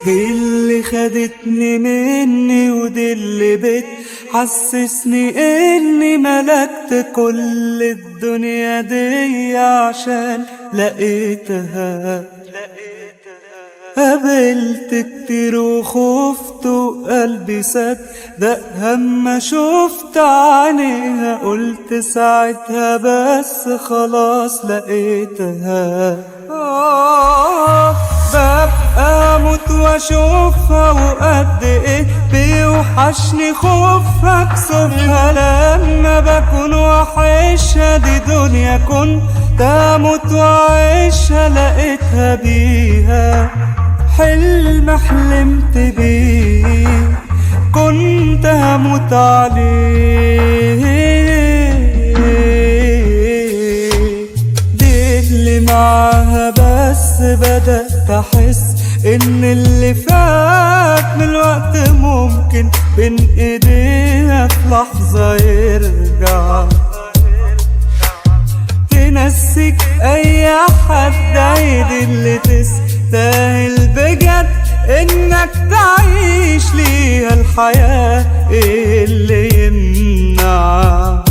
اللي خدتني مني ودي اللي بتحسسني اني ملكت كل الدنيا دي عشان لقيتها. قابلت كتير وخفت وقلبي صدق هما شفت عينيها، قلت ساعتها بس خلاص لقيتها. ببقى اموت واشوفها وقد ايه بيوحشني خوفها كسوفها، لما بكون وحشها دي دنيا كنت اموت واعيشها لقيتها بيها. حلم حلمت بيه كنت هموت عليه، دي اللي معاها بس بدأت أحس إن اللي فات من الوقت ممكن بين إيديها في لحظة يرجع. تنسيك أي حد عيد اللي تستاهل بجد إنك تعيش ليها الحياة اللي يمنع.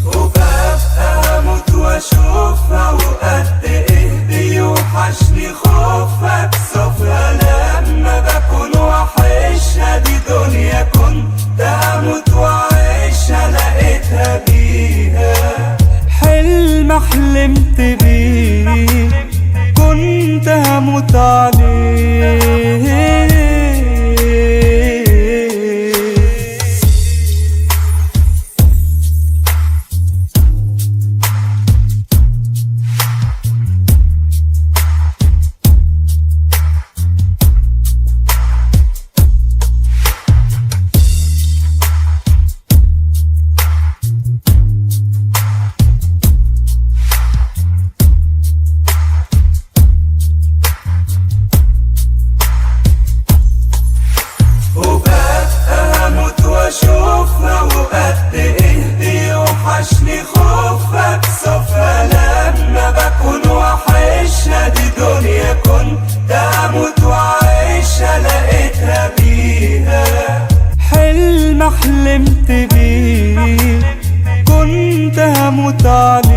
وببقى أموت وأشوفها وقد إيه بيوحشني خوفها كسوفها، لما بكون وحشها دي دنيا كنت هموت وأعيشها لقيتها بيها. حلم حلمت بيه كنت هموت عليه. أشوفها وقد إيه بيوحشني خوفها كسوفها، لما بكون وحشها دي دنيا كنت هموت وأعيشها لقيتها بيها. حلم حلمت بيه كنت هموت عليه.